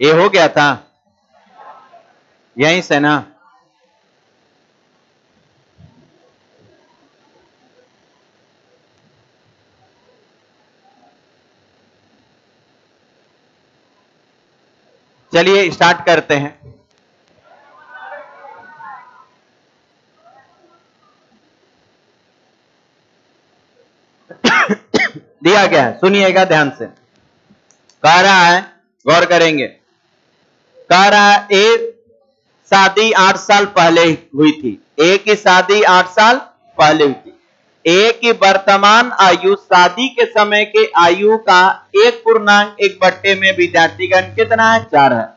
ये हो गया था यहीं से ना। चलिए स्टार्ट करते हैं। दिया गया है, सुनिएगा ध्यान से। कह रहा है, गौर करेंगे, कह रहा है एक शादी 8 साल पहले हुई थी, एक की शादी 8 साल पहले हुई थी। एक की वर्तमान आयु शादी के समय के आयु का 1/1 में विद्यार्थीगण कितना है? 4 है।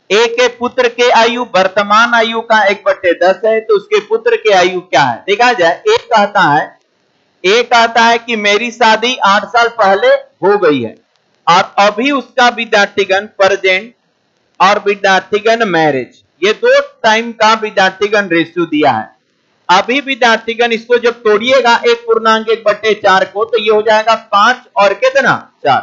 एक के पुत्र के आयु वर्तमान आयु का 1/10 है, तो उसके पुत्र के आयु क्या है देखा जाए। एक कहता है कि मेरी शादी 8 साल पहले हो गई है और अभी उसका विद्यार्थीगण प्रेजेंट और विद्यार्थीगण मैरिज, ये 2 टाइम का विद्यार्थीगण रेशियो दिया है। अभी विद्यार्थीगण इसको जब तोड़िएगा 1/1/4 को, तो ये हो जाएगा 5 और कितना 4,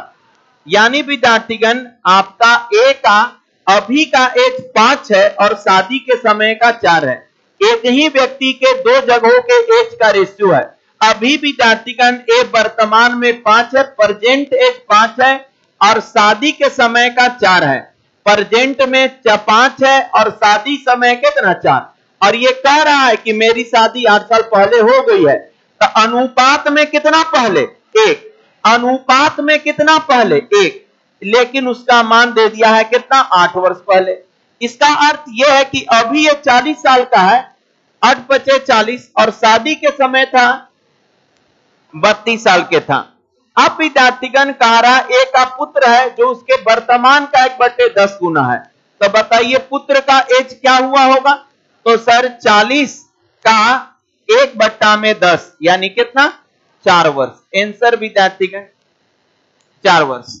यानी विद्यार्थीगण आपका ए का अभी का एज 5 है और शादी के समय का 4 है। एक ही व्यक्ति के 2 जगहों के एज का रेशियो है। अभी विद्यार्थीगण ए वर्तमान में 5 है, प्रेजेंट एज 5 है और शादी के समय का 4 है। प्रेजेंट में 5 है और शादी समय कितना 4, और ये कह रहा है कि मेरी शादी 8 साल पहले हो गई है। तो अनुपात में कितना पहले? 1। अनुपात में कितना पहले? 1, लेकिन उसका मान दे दिया है कितना? 8 वर्ष पहले। इसका अर्थ यह है कि अभी ये 40 साल का है, 8 बचे 40, और शादी के समय था 32 साल के था। अब विद्यार्थीगण कह रहा एक का पुत्र है जो उसके वर्तमान का 1/10 गुना है। तो बताइए पुत्र का एज क्या हुआ होगा? तो सर 40 का 1/10 यानी कितना? 4 वर्ष। आंसर विद्यार्थीगण 4 वर्ष।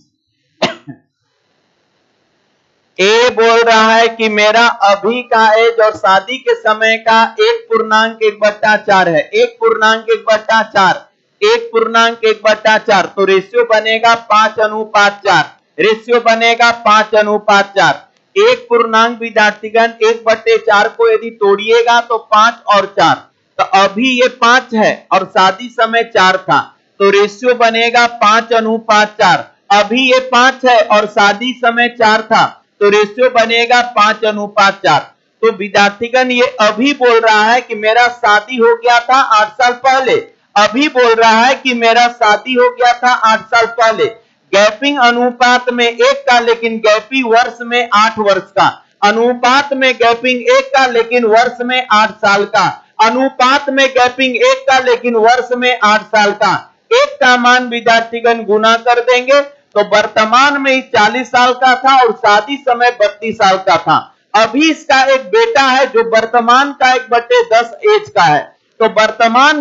ए बोल रहा है कि मेरा अभी का एज और शादी के समय का 1/1/4 है। 1/1/4, 1/1/4, तो रेशियो बनेगा 5:4। रेशियो बनेगा 5:4। एक पूर्णांक विद्यार्थीगण 1/4 को यदि तोड़िएगा तो 5 और 4, तो अभी ये 5 है और शादी समय 4 था, तो रेशियो बनेगा 5:4। अभी ये 5 है और शादी समय 4 था, तो रेशियो बनेगा 5:4। तो विद्यार्थीगण ये अभी बोल रहा है कि मेरा शादी हो गया था 8 साल पहले। अभी बोल रहा है कि मेरा शादी हो गया था 8 साल पहले। गैपिंग अनुपात में 1 का, लेकिन गैपिंग वर्ष में 8 वर्ष का। अनुपात में गैपिंग 1 का, लेकिन वर्ष में 8 साल का। अनुपात में गैपिंग 1 का, लेकिन वर्ष में 8 साल का। 1 का मान विद्यार्थीगण गुना कर देंगे तो वर्तमान में ही 40 साल का था और शादी समय 32 साल का था। अभी इसका एक बेटा है जो वर्तमान का 1/10 एज का है, तो वर्तमान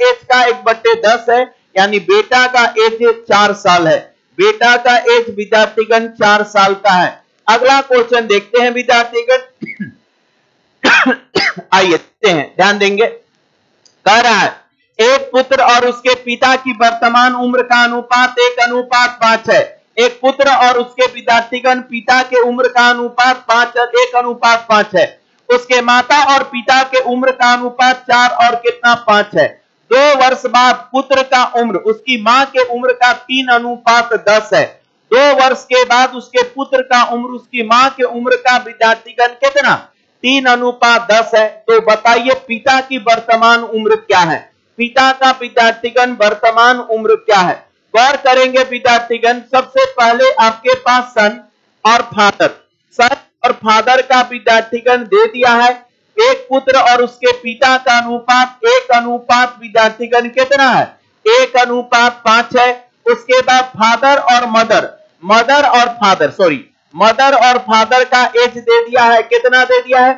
एज का 1/10 है, यानी बेटा का एज 4 साल है। बेटा का एज विद्यार्थीगण 4 साल का है। अगला क्वेश्चन देखते हैं विद्यार्थीगण। आइए देखते हैं, ध्यान देंगे। कह रहा है एक पुत्र और उसके पिता की वर्तमान उम्र का अनुपात 1:5 है। एक पुत्र और उसके विद्यार्थीगण पिता के उम्र का अनुपात 1:5 है। उसके माता और पिता के उम्र का अनुपात 4 और कितना 5 है। 2 वर्ष बाद पुत्र का उम्र उसकी मां के उम्र का 3:10 है। 2 वर्ष के बाद उसके पुत्र का उम्र उसकी मां के उम्र का विद्यार्थीगण कितना? 3:10 है। तो बताइए पिता की वर्तमान उम्र क्या है? पिता का विद्यार्थीगण वर्तमान उम्र क्या है? गौर करेंगे विद्यार्थीगण, सबसे पहले आपके पास सन और फादर। सन और फादर का विद्यार्थीगण दे दिया है। एक पुत्र और उसके पिता का अनुपात 1:5 विद्यार्थीगण कितना है? 1:5 है। उसके बाद फादर और मदर और फादर का एज दे दिया है। कितना दे दिया है?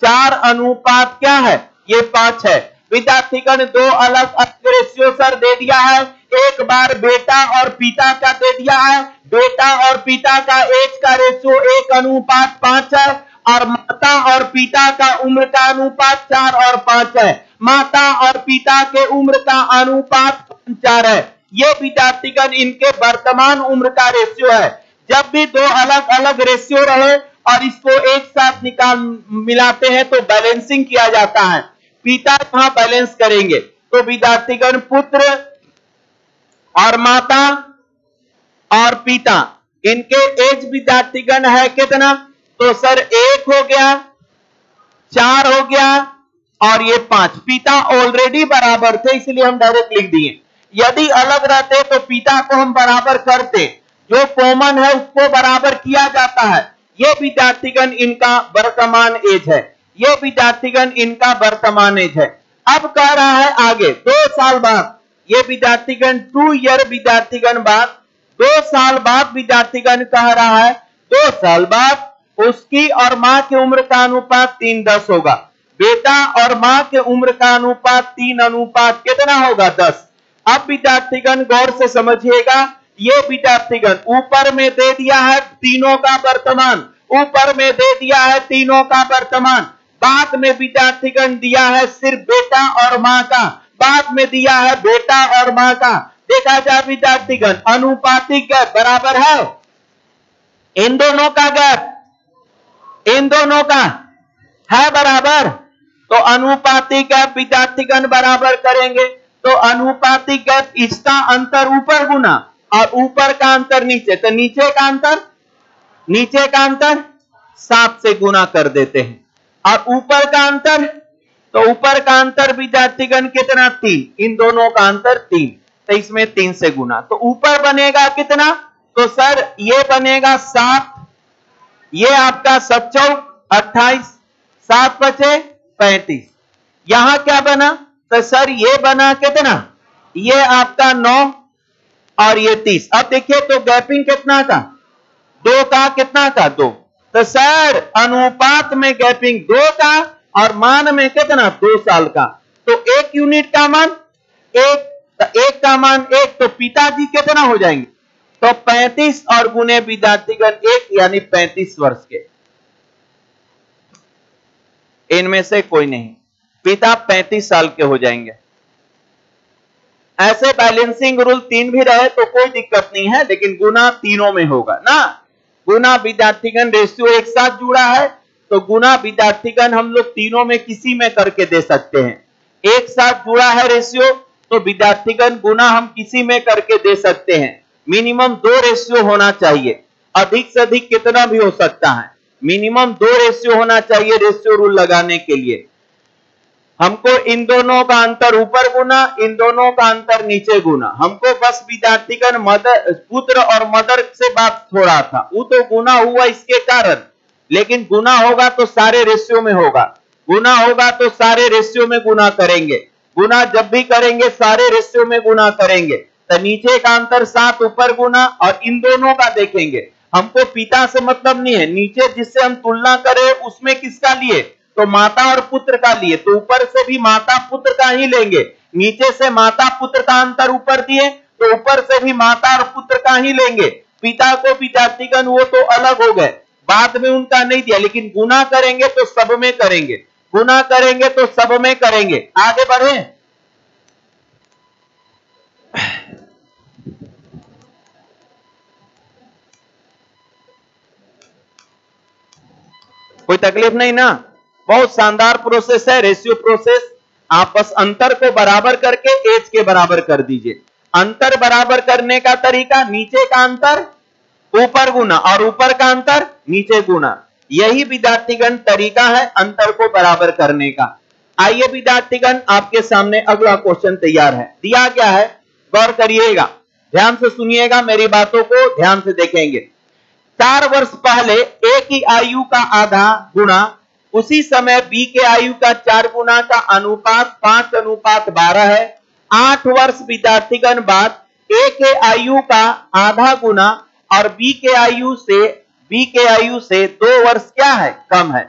4:5 क्या है? ये 5 है। विद्यार्थीगण 2 अलग रेशियो सर दे दिया है। एक बार बेटा और पिता का दे दिया है। बेटा और पिता का एज का रेशियो 1:5 है और माता और पिता का उम्र का अनुपात 4 और 5 है। माता और पिता के उम्र का अनुपात 4 है। ये विद्यार्थीगण इनके वर्तमान उम्र का रेशियो है। जब भी दो अलग अलग रेशियो रहे और इसको एक साथ मिलाते हैं तो बैलेंसिंग किया जाता है। पिता यहां बैलेंस करेंगे तो विद्यार्थीगण पुत्र और माता और पिता, इनके एज विद्यार्थीगण है कितना? तो सर 1 हो गया, 4 हो गया और ये 5। पिता ऑलरेडी बराबर थे इसलिए हम डायरेक्ट लिख दिए। यदि अलग रहते तो पिता को हम बराबर करते, जो कॉमन है उसको बराबर किया जाता है। ये विद्यार्थीगण इनका वर्तमान एज है, ये विद्यार्थीगण इनका वर्तमान एज है। अब कह रहा है आगे 2 साल बाद, ये विद्यार्थीगण 2 ईयर विद्यार्थीगण बाद 2 साल बाद विद्यार्थीगण कह रहा है 2 साल बाद उसकी और मां की उम्र का अनुपात 3:10 होगा। बेटा और मां के उम्र का अनुपात 3 अनुपात कितना होगा? 10। अब विद्यार्थीगण गौर से समझिएगा, ये विद्यार्थीगण ऊपर में दे दिया है तीनों का वर्तमान, ऊपर में दे दिया है तीनों का वर्तमान, बाद में विद्यार्थीगण दिया है सिर्फ बेटा और मां का, बाद में दिया है बेटा और मां का। देखा जाए विद्यार्थीगण अनुपातिक गैप बराबर है, इन दोनों का गैप इन दोनों का है बराबर, तो अनुपातिक गैप विद्यार्थीगण बराबर करेंगे तो अनुपातिक गैप इसका अंतर ऊपर गुना और ऊपर का अंतर नीचे, तो नीचे का अंतर 7 से गुना कर देते हैं और ऊपर का अंतर, तो ऊपर का अंतर विद्यार्थीगण कितना? 3, इन दोनों का अंतर 3, तो इसमें 3 से गुना, तो ऊपर बनेगा कितना? तो सर ये बनेगा 7, ये आपका 7 चौक 28, 7 बचे 35। यहां क्या बना? तो सर ये बना कितना? ये आपका 9 और ये 30। अब देखिए तो गैपिंग कितना का? 2 का, कितना का? 2। तो सर अनुपात में गैपिंग 2 का और मान में कितना? 2 साल का, तो 1 यूनिट का मान 1, तो 1 का मान 1, तो पिताजी कितना हो जाएंगे? तो 35 और गुने विद्यार्थीगण 1 यानी 35 वर्ष के। इनमें से कोई नहीं, पिता 35 साल के हो जाएंगे। ऐसे बैलेंसिंग रूल 3 भी रहे तो कोई दिक्कत नहीं है, लेकिन गुना तीनों में होगा ना। गुना विद्यार्थीगण रेशियो एक साथ जुड़ा है तो गुना विद्यार्थीगण हम लोग तीनों में किसी में करके दे सकते हैं। एक साथ जुड़ा है रेशियो तो विद्यार्थीगण गुना हम किसी में करके दे सकते हैं। मिनिमम 2 रेशियो होना चाहिए, अधिक से अधिक कितना भी हो सकता है, मिनिमम 2 रेशियो होना चाहिए रेशियो रूल लगाने के लिए। हमको इन दोनों का अंतर ऊपर गुना, इन दोनों का अंतर नीचे गुना। हमको बस विद्यार्थीगण मदर, पुत्र और मदर से बात हो रहा था, वो तो गुना हुआ इसके कारण, लेकिन गुना होगा तो सारे रेशियो में होगा, गुना होगा तो सारे रेशियो में गुना करेंगे। गुना जब भी करेंगे सारे रेशियो में गुना करेंगे, तो नीचे का अंतर 7 ऊपर गुना और इन दोनों का देखेंगे। हमको पिता से मतलब नहीं है, नीचे जिससे हम तुलना करें उसमें किसका लिए? तो माता और पुत्र का लिए, तो ऊपर से भी माता पुत्र का ही लेंगे। नीचे से माता पुत्र का अंतर ऊपर दिए तो ऊपर से भी माता और पुत्र का ही लेंगे। पिता को विद्यार्थीगण वो तो अलग हो गए, बाद में उनका नहीं दिया, लेकिन गुना करेंगे तो सब में करेंगे, गुना करेंगे तो सब में करेंगे। आगे बढ़े, कोई तकलीफ नहीं ना? बहुत शानदार प्रोसेस है रेशियो प्रोसेस। आप बस अंतर को बराबर करके एज के बराबर कर दीजिए। अंतर बराबर करने का तरीका, नीचे का अंतर ऊपर गुना और ऊपर का अंतर नीचे गुना, यही विद्यार्थीगण तरीका है अंतर को बराबर करने का। आइए विद्यार्थीगण आपके सामने अगला क्वेश्चन तैयार है, दिया गया है, गौर करिएगा, ध्यान से सुनिएगा, मेरी बातों को ध्यान से देखेंगे। 4 वर्ष पहले ए की आयु का आधा गुना उसी समय बी के आयु का 4 गुना का अनुपात 5:12 है। 8 वर्ष विद्यार्थीगण बाद ए के आयु का आधा गुना और बी के आयु से 2 वर्ष क्या है? कम है।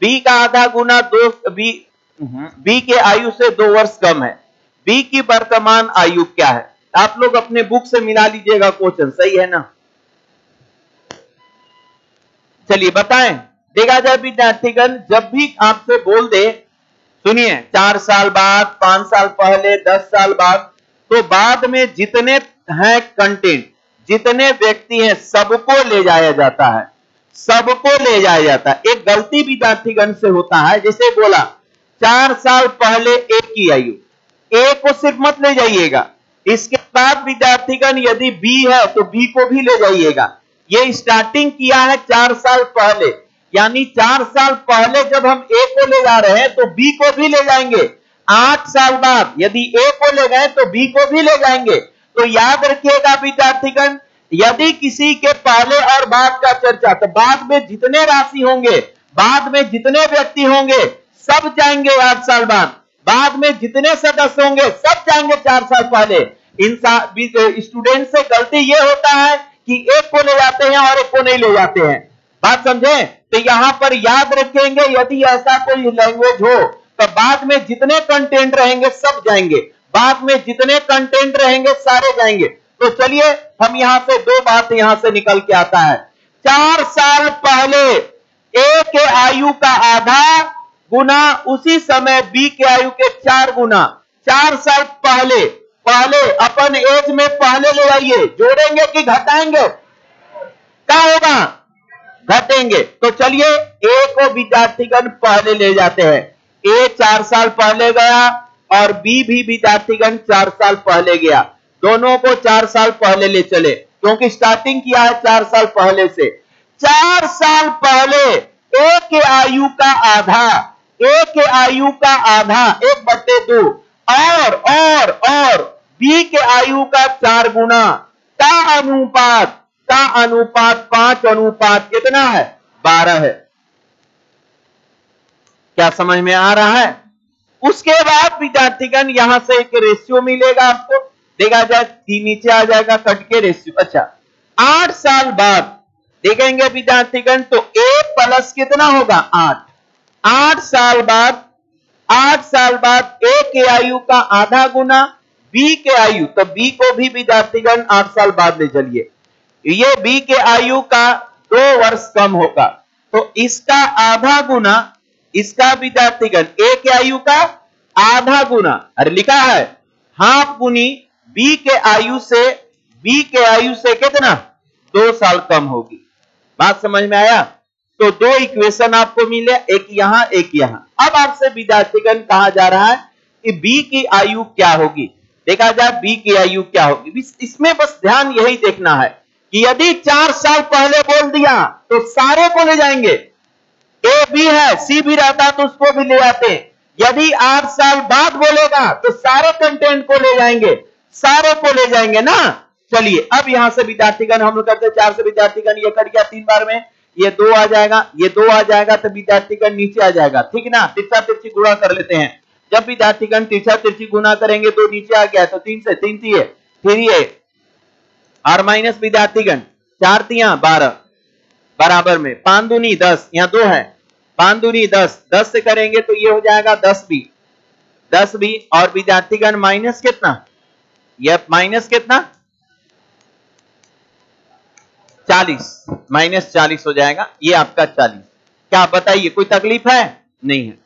बी का आधा गुना बी के आयु से 2 वर्ष कम है। बी की वर्तमान आयु क्या है? आप लोग अपने बुक से मिला लीजिएगा क्वेश्चन, सही है ना? चलिए बताएं। देखा जाए विद्यार्थीगण, जब भी आपसे बोल दे, सुनिए 4 साल बाद, 5 साल पहले, 10 साल बाद, तो बाद में जितने हैं कंटेंट, जितने व्यक्ति हैं सबको ले जाया जाता है, सबको ले जाया जाता है। एक गलती विद्यार्थीगण से होता है, जैसे बोला 4 साल पहले ए की आयु, ए को सिर्फ मत ले जाइएगा, इसके बाद विद्यार्थीगण यदि बी है तो बी को भी ले जाइएगा। ये स्टार्टिंग किया है 4 साल पहले, यानी 4 साल पहले जब हम ए को ले जा रहे हैं तो बी को भी ले जाएंगे। 8 साल बाद यदि ए को ले गए तो बी को भी ले जाएंगे। तो याद रखिएगा विद्यार्थीगण, यदि किसी के पहले और बाद का चर्चा, तो बाद में जितने राशि होंगे, बाद में जितने व्यक्ति होंगे सब जाएंगे 8 साल बाद में जितने सदस्य होंगे सब जाएंगे 4 साल पहले। इन स्टूडेंट से गलती ये होता है कि एक को ले जाते हैं और एक को नहीं ले जाते हैं। बात समझे? तो यहां पर याद रखेंगे, यदि ऐसा कोई लैंग्वेज हो तो बाद में जितने कंटेंट रहेंगे सब जाएंगे, बाद में जितने कंटेंट रहेंगे सारे जाएंगे। तो चलिए हम यहां से 2 बात यहां से निकल के आता है। 4 साल पहले ए के आयु का आधा गुना उसी समय बी के आयु के 4 गुना। 4 साल पहले अपन एज में पहले ले आइए, जोड़ेंगे कि घटाएंगे? क्या होगा? घटेंगे। तो चलिए ए को विद्यार्थीगण पहले ले जाते हैं। ए 4 साल पहले गया और बी भी विद्यार्थीगण 4 साल पहले गया, दोनों को 4 साल पहले ले चले, क्योंकि स्टार्टिंग किया है 4 साल पहले से। 4 साल पहले ए के आयु का आधा, ए के आयु का आधा 1/2 और बी के आयु का 4 गुना का अनुपात 5 अनुपात कितना है? 12 है। क्या समझ में आ रहा है? उसके बाद विद्यार्थीगण यहां से एक रेशियो मिलेगा आपको, देखा जाए 3 नीचे आ जाएगा कट के रेशियो। अच्छा 8 साल बाद देखेंगे विद्यार्थीगण तो ए प्लस कितना होगा? 8 साल बाद ए के आयु का आधा गुना बी के आयु, तो बी को भी विद्यार्थीगण 8 साल बाद ले चलिए, ये बी के आयु का 2 वर्ष कम होगा, तो इसका आधा गुना, इसका विद्यार्थीगण ए के आयु का आधा गुना, अरे लिखा है हाफ गुनी बी के आयु से कितना? 2 साल कम होगी। बात समझ में आया? तो 2 इक्वेशन आपको मिले, एक यहां एक यहां। अब आपसे विद्यार्थीगण कहा जा रहा है कि बी की आयु क्या होगी। देखा जाए बी की आयु क्या होगी, इसमें बस ध्यान यही देखना है कि यदि 4 साल पहले बोल दिया तो सारे को ले जाएंगे, ए बी है सी भी रहता तो उसको भी ले जाते। यदि 8 साल बाद बोलेगा तो सारे कंटेंट को ले जाएंगे, सारे को ले जाएंगे ना। चलिए अब यहां से विद्यार्थीगण हम लोग करते 4 से विद्यार्थीगण ये कट गया 3 बार में, ये 2 आ जाएगा, ये 2 आ जाएगा, तो विद्यार्थीगण नीचे आ जाएगा, ठीक ना। तिरछा तिरछी गुणा कर लेते हैं। जब विद्यार्थीगण तिरछा तिरछी गुणा करेंगे तो नीचे आ गया, तो 3 से 3 दिए, फिर ये और माइनस विद्यार्थीगण 4 तिया 12 बराबर में 5 दूनी 10, यहां 2 है, 5 दूनी 10, 10 से करेंगे तो ये हो जाएगा 10 भी और विद्यार्थीगण माइनस कितना? ये माइनस कितना? 40, माइनस 40 हो जाएगा, ये आपका 40। क्या बताइए कोई तकलीफ है? नहीं है।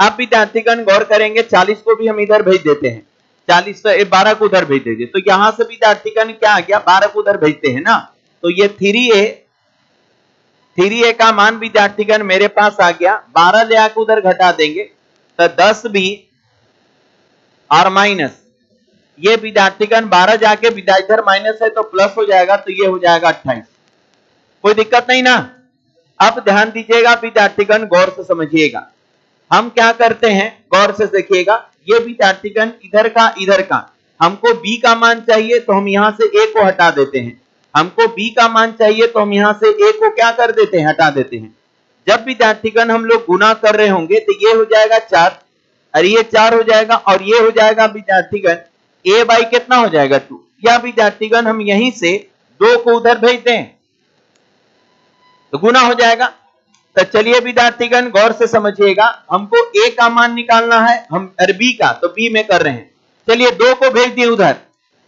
अब विद्यार्थीगण गौर करेंगे 40 को भी हम इधर भेज देते हैं, 40 से 12 को उधर भेज देंगे, तो यहां से विद्यार्थीगण क्या आ गया? 12 को उधर भेजते हैं ना, तो ये 3a का मान विद्यार्थीगण मेरे पास आ गया, 12 ले आकर उधर घटा देंगे तो 10 भी और माइनस ये विद्यार्थीगण 12 जाके इधर माइनस है तो प्लस हो जाएगा, तो ये हो जाएगा 28। कोई दिक्कत नहीं ना। अब ध्यान दीजिएगा विद्यार्थीगण, गौर से समझिएगा, हम क्या करते हैं गौर से देखिएगा। ये विद्यार्थीगण इधर का हमको b का मान चाहिए तो हम यहां से a को हटा देते हैं, हमको b का मान चाहिए तो हम यहां से a को क्या कर देते हैं? हटा देते हैं। जब विद्यार्थीगण हम लोग गुना कर रहे होंगे तो ये हो जाएगा 4 और ये 4 हो जाएगा और ये हो जाएगा विद्यार्थीगण a बाई कितना हो जाएगा? 2। या विद्यार्थीगण हम यहीं से 2 को उधर भेज दें तो गुना हो जाएगा। तो चलिए विद्यार्थीगण गौर से समझिएगा, हमको a का मान निकालना है, हम b का तो b में कर रहे हैं। चलिए 2 को भेज दिए उधर,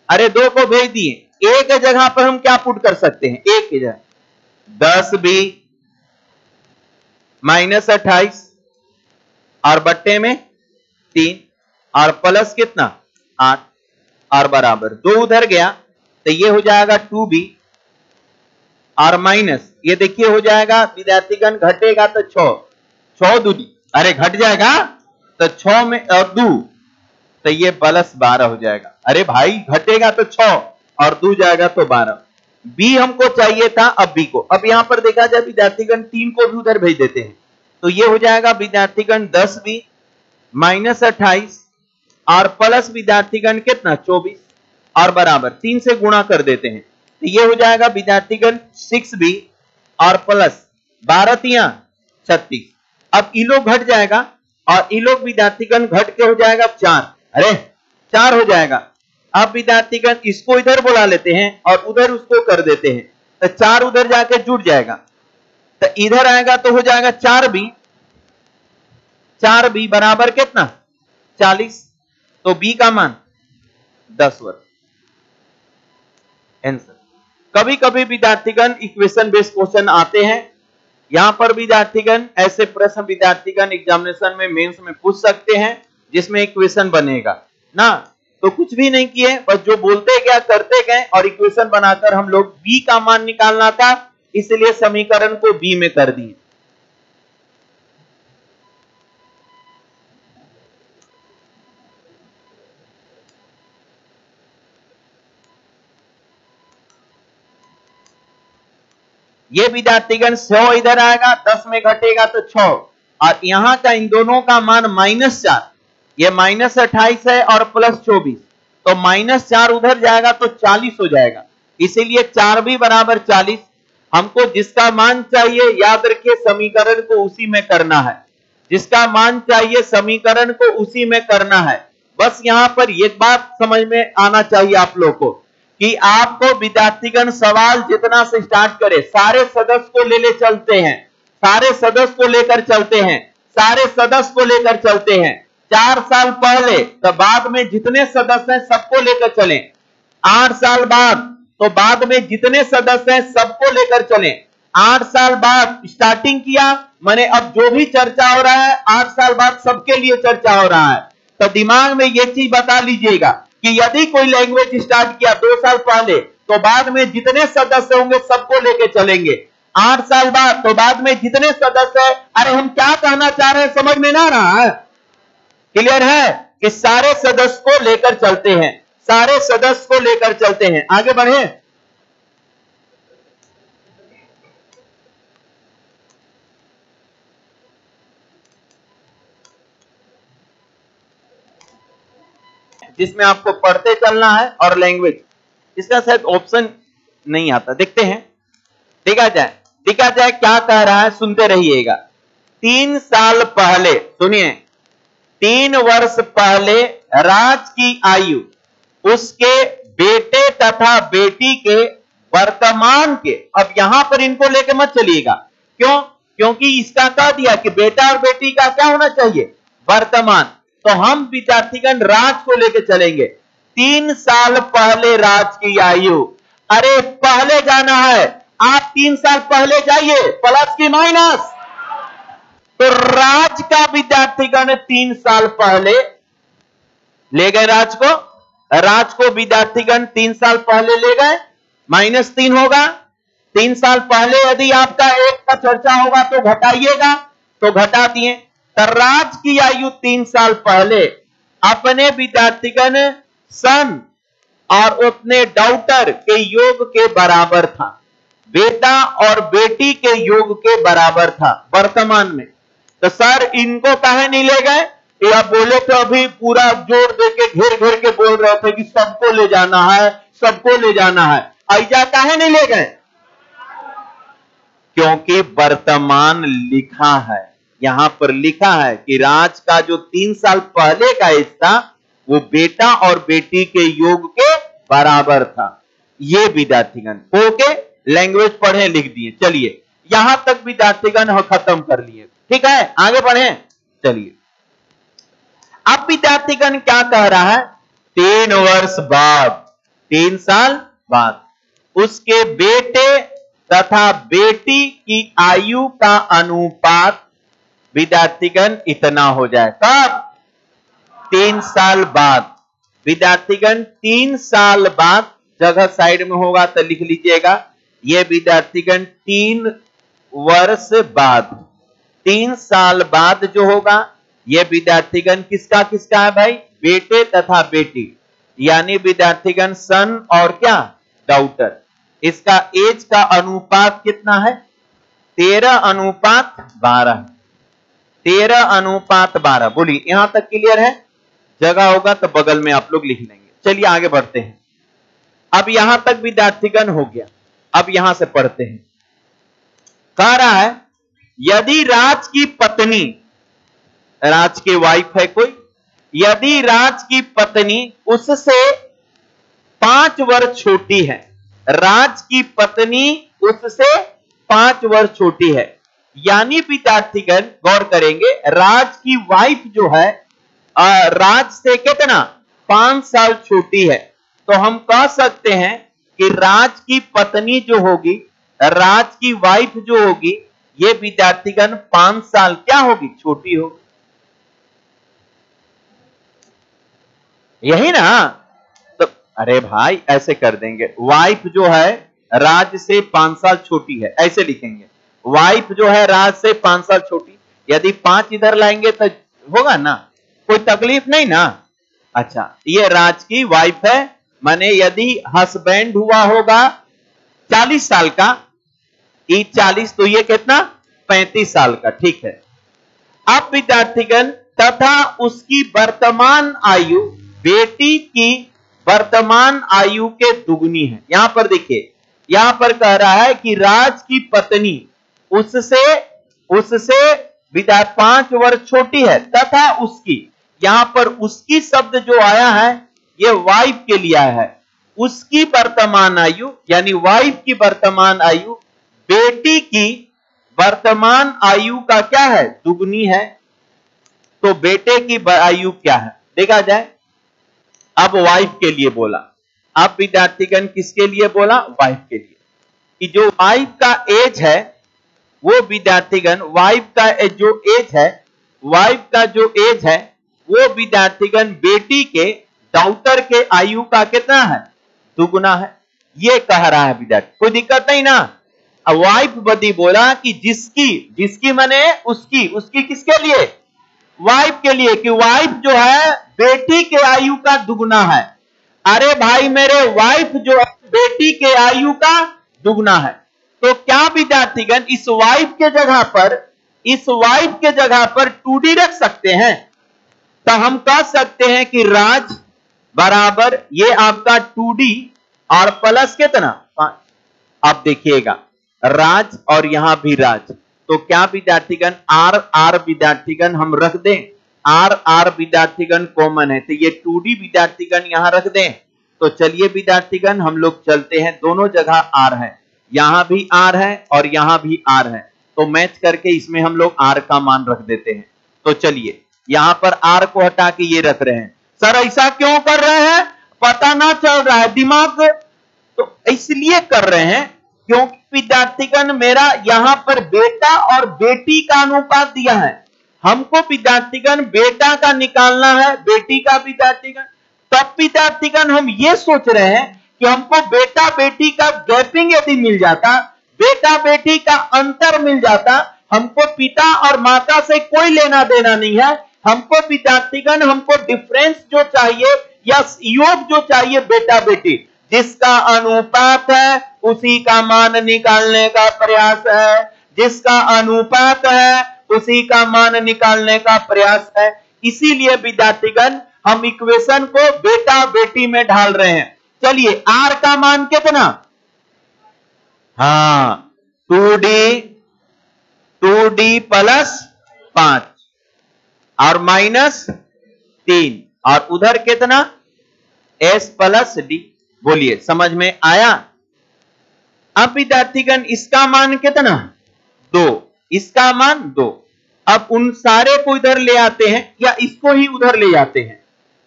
अरे 2 को भेज दिए, a के जगह पर हम क्या पुट कर सकते हैं? a की जगह 10 b माइनस 28 और बट्टे में 3 और प्लस कितना? 8 और बराबर 2 उधर गया तो ये हो जाएगा 2b और माइनस ये देखिए हो जाएगा विद्यार्थीगण घटेगा तो 6 दूनी अरे घट जाएगा तो 6 में और 2 तो ये प्लस 12 हो जाएगा। अरे भाई घटेगा तो 6 और 2 जाएगा तो 12। बी हमको चाहिए था अब बी को। अब यहां पर देखा जाए विद्यार्थीगण 3 को भी उधर भेज देते हैं तो ये हो जाएगा विद्यार्थीगण 10b माइनस 28 और प्लस विद्यार्थीगण कितना 24 और बराबर 3 से गुणा कर देते हैं तो ये हो जाएगा विद्यार्थीगण 6b और प्लस 12 तिया 36। अब ई लोग घट जाएगा और ई लोग विद्यार्थीगण घट के हो जाएगा 4। अरे 4 हो जाएगा। अब विद्यार्थीगण इसको इधर बुला लेते हैं और उधर उसको कर देते हैं तो 4 उधर जाके जुड़ जाएगा तो इधर आएगा तो हो जाएगा 4b बराबर कितना 40 तो b का मान 10 वर्ग आंसर। कभी कभी विद्यार्थीगण इक्वेशन बेस्ड क्वेश्चन आते हैं यहां पर विद्यार्थीगण ऐसे प्रश्न विद्यार्थीगण एग्जामिनेशन में मेंस में पूछ सकते हैं जिसमें इक्वेशन बनेगा ना। तो कुछ भी नहीं किए बस जो बोलते गया करते गए और इक्वेशन बनाकर हम लोग b का मान निकालना था इसलिए समीकरण को b में कर दिए। ये विद्यार्थीगण 100 इधर आएगा 10 में घटेगा तो 6 और यहां का इन दोनों का मान -4 ये -28 है और प्लस 24 तो -4 उधर जाएगा तो 40 हो जाएगा इसीलिए 4b बराबर 40। हमको जिसका मान चाहिए याद रखिए समीकरण को उसी में करना है जिसका मान चाहिए समीकरण को उसी में करना है। बस यहां पर एक बात समझ में आना चाहिए आप लोग को कि आपको विद्यार्थीगण सवाल जितना से स्टार्ट करे सारे सदस्य को ले चलते हैं सारे सदस्य को लेकर चलते हैं सारे सदस्य को लेकर चलते हैं 4 साल पहले तो बाद में जितने सदस्य हैं सबको लेकर चलें 8 साल बाद तो बाद में जितने सदस्य हैं सबको लेकर चलें 8 साल बाद स्टार्टिंग किया माने अब जो भी चर्चा हो रहा है 8 साल बाद सबके लिए चर्चा हो रहा है। तो दिमाग में ये चीज बता लीजिएगा कि यदि कोई लैंग्वेज स्टार्ट किया 2 साल पहले तो बाद में जितने सदस्य होंगे सबको लेके चलेंगे 8 साल बाद तो बाद में जितने सदस्य है। अरे हम क्या कहना चाह रहे हैं समझ में ना रहा है क्लियर है कि सारे सदस्य को लेकर चलते हैं सारे सदस्य को लेकर चलते हैं। आगे बढ़े जिसमें आपको पढ़ते चलना है और लैंग्वेज इसका शायद ऑप्शन नहीं आता देखते हैं देखा जाए क्या कह रहा है सुनते रहिएगा। 3 साल पहले सुनिए 3 वर्ष पहले राज की आयु उसके बेटे तथा बेटी के वर्तमान के। अब यहां पर इनको लेके मत चलिएगा क्यों क्योंकि इसका कह दिया कि बेटा और बेटी का क्या होना चाहिए वर्तमान तो हम विद्यार्थीगण राज को लेके चलेंगे। 3 साल पहले राज की आयु अरे पहले जाना है आप 3 साल पहले जाइए प्लस की माइनस तो राज का विद्यार्थीगण 3 साल पहले ले गए राज को विद्यार्थीगण 3 साल पहले ले गए -3 होगा। 3 साल पहले यदि आपका 1 का चर्चा होगा तो घटाइएगा तो घटा दिए तो राज की आयु 3 साल पहले अपने विद्यार्थीगण सन और अपने डॉटर के योग के बराबर था बेटा और बेटी के योग के बराबर था वर्तमान में। तो सर इनको काहे नहीं ले गए या बोले तो अभी पूरा जोर देके घेर के बोल रहे थे कि सबको ले जाना है सबको ले जाना है ऐजा काहे नहीं ले गए क्योंकि वर्तमान लिखा है यहां पर लिखा है कि राज का जो 3 साल पहले का एज था वो बेटा और बेटी के योग के बराबर था। ये विद्यार्थीगण ओके लैंग्वेज पढ़े लिख दिए चलिए यहां तक विद्यार्थीगण खत्म कर लिए ठीक है आगे बढ़े चलिए। अब विद्यार्थीगण क्या कह रहा है 3 वर्ष बाद 3 साल बाद उसके बेटे तथा बेटी की आयु का अनुपात विद्यार्थीगण इतना हो जाए कब 3 साल बाद विद्यार्थीगण 3 साल बाद जगह साइड में होगा तो लिख लीजिएगा। ये विद्यार्थीगण 3 वर्ष बाद, 3 साल बाद जो होगा, ये विद्यार्थीगण किसका किसका है भाई? बेटे तथा बेटी, यानी विद्यार्थीगण सन और क्या? डॉटर। इसका एज का अनुपात कितना है? 13:12। 13:12। बोलिए, यहां तक क्लियर है? जगह होगा तो बगल में आप लोग लिख लेंगे। चलिए आगे बढ़ते हैं। अब यहां तक विद्यार्थीगण हो गया। अब यहां से पढ़ते हैं। कह रहा है यदि राज की पत्नी, राज की वाइफ है कोई, यदि राज की पत्नी उससे 5 वर्ष छोटी है, राज की पत्नी उससे 5 वर्ष छोटी है, यानी विद्यार्थीगण गौर करेंगे, राज की वाइफ जो है राज से कितना? 5 साल छोटी है, तो हम कह सकते हैं कि राज की पत्नी जो होगी, राज की वाइफ जो होगी, ये विद्यार्थीगण 5 साल क्या होगी? छोटी होगी। यही ना? तो अरे भाई ऐसे कर देंगे, वाइफ जो है राज से 5 साल छोटी है, ऐसे लिखेंगे। वाइफ जो है राज से 5 साल छोटी, यदि 5 इधर लाएंगे तो होगा ना, कोई तकलीफ नहीं ना। अच्छा, ये राज की वाइफ है, माने यदि हस्बैंड हुआ होगा 40 साल का, ये 40 तो ये कितना? 35 साल का, ठीक है। अब विद्यार्थीगण तथा उसकी वर्तमान आयु बेटी की वर्तमान आयु के दुगुनी है। यहां पर देखिए, यहां पर कह रहा है कि राज की पत्नी उससे 5 वर्ष छोटी है, तथा उसकी, यहां पर उसकी शब्द जो आया है ये वाइफ के लिए आया है। उसकी वर्तमान आयु यानी वाइफ की वर्तमान आयु बेटी की वर्तमान आयु का क्या है? दुगुनी है। तो बेटे की आयु क्या है देखा जाए। अब वाइफ के लिए बोला, अब विद्यार्थीगण किसके लिए बोला? वाइफ के लिए, कि जो वाइफ का एज है वो विद्यार्थीगण, वाइफ का जो एज है, वाइफ का जो एज है वो विद्यार्थीगण बेटी के, डॉटर के आयु का कितना है? दुगुना है। ये कह रहा है विद्यार्थी, कोई दिक्कत नहीं ना। अब वाइफ बदी बोला कि जिसकी माने उसकी किसके लिए? वाइफ के लिए, कि वाइफ जो है बेटी के आयु का दुगुना है। अरे भाई मेरे, वाइफ जो है बेटी के आयु का दुगुना है, तो क्या विद्यार्थीगण इस वाइफ के जगह पर 2D रख सकते हैं? तो हम कह सकते हैं कि राज बराबर ये आपका 2D और प्लस कितना? 5। आप देखिएगा, राज और यहां भी राज, तो क्या विद्यार्थीगण आर विद्यार्थीगण हम रख दें? आर विद्यार्थीगण कॉमन है, तो ये 2D विद्यार्थीगण यहां रख दें। तो चलिए विद्यार्थीगण हम लोग चलते हैं, दोनों जगह आर है, यहां भी आर है और यहां भी आर है, तो मैच करके इसमें हम लोग आर का मान रख देते हैं। तो चलिए यहां पर आर को हटा के ये रख रहे हैं। सर ऐसा क्यों कर रहे हैं? पता ना चल रहा है, दिमाग तो इसलिए कर रहे हैं क्योंकि विद्यार्थीगण मेरा यहां पर बेटा और बेटी का अनुपात दिया है, हमको विद्यार्थीगण बेटा का निकालना है, बेटी का विद्यार्थीगण। तब विद्यार्थीगण हम ये सोच रहे हैं कि हमको बेटा बेटी का गैपिंग यदि मिल जाता, बेटा बेटी का अंतर मिल जाता, हमको पिता और माता से कोई लेना देना नहीं है, हमको विद्यार्थीगण हमको डिफरेंस जो चाहिए या योग जो चाहिए बेटा बेटी, जिसका अनुपात है उसी का मान निकालने का प्रयास है, जिसका अनुपात है उसी का मान निकालने का प्रयास है। इसीलिए विद्यार्थीगण हम इक्वेशन को बेटा बेटी में ढाल रहे हैं। चलिए आर का मान कितना? हाँ 2D प्लस 5 और माइनस 3 और उधर कितना? S plus D। बोलिए समझ में आया? अब विद्यार्थीगण इसका मान कितना? 2, इसका मान 2। अब उन सारे को इधर ले आते हैं या इसको ही उधर ले जाते हैं,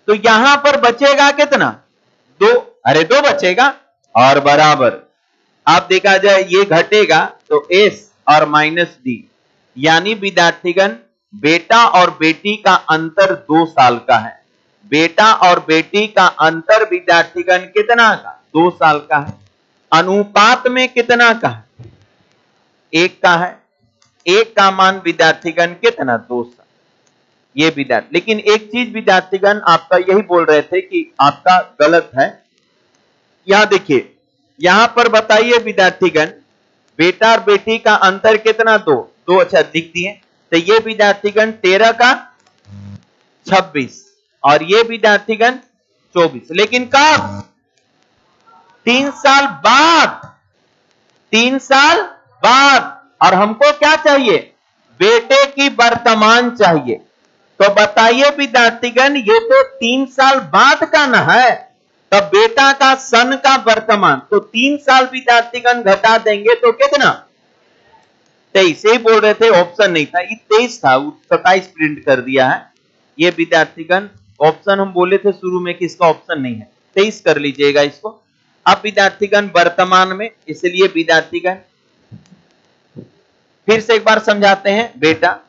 तो यहां पर बचेगा कितना? 2। अरे 2 बचेगा और बराबर, आप देखा जाए ये घटेगा तो S और माइनस D, यानी विद्यार्थीगण बेटा और बेटी का अंतर 2 साल का है। बेटा और बेटी का अंतर विद्यार्थीगण कितना का? 2 साल का है। अनुपात में कितना का है? 1 का है। 1 का मान विद्यार्थीगण कितना? 2 साल। ये विद्यार्थी, लेकिन एक चीज विद्यार्थीगण आपका यही बोल रहे थे कि आपका गलत है। यहां देखिए, यहां पर बताइए विद्यार्थीगण, बेटा और बेटी का अंतर कितना? 2। अच्छा लिख दिए। तो ये विद्यार्थीगण 13 का 26 और ये विद्यार्थीगण 24। लेकिन कब? 3 साल बाद। 3 साल बाद। और हमको क्या चाहिए? बेटे की वर्तमान चाहिए। तो बताइए विद्यार्थीगण, ये तो 3 साल बाद का ना है, तब बेटा का सन का वर्तमान, तो 3 साल विद्यार्थीगण घटा देंगे तो कितना? 23। ही बोल रहे थे, ऑप्शन नहीं था, ये 23 था, 27 प्रिंट कर दिया है। ये विद्यार्थीगण ऑप्शन हम बोले थे शुरू में कि इसका ऑप्शन नहीं है, 23 कर लीजिएगा इसको। अब विद्यार्थीगण वर्तमान में, इसलिए विद्यार्थीगण फिर से एक बार समझाते हैं। बेटा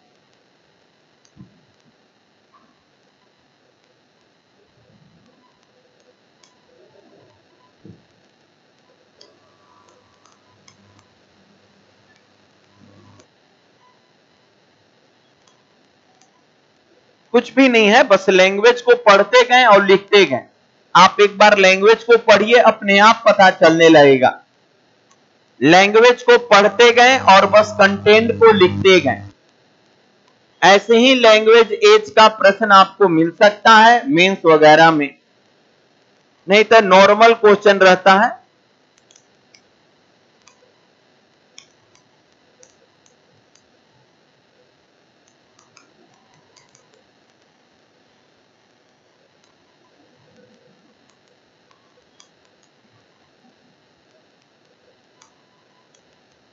कुछ भी नहीं है, बस लैंग्वेज को पढ़ते गए और लिखते गए। आप एक बार लैंग्वेज को पढ़िए, अपने आप पता चलने लगेगा। लैंग्वेज को पढ़ते गए और बस कंटेंट को लिखते गए। ऐसे ही लैंग्वेज एज का प्रश्न आपको मिल सकता है मेंस वगैरह में, नहीं तो नॉर्मल क्वेश्चन रहता है।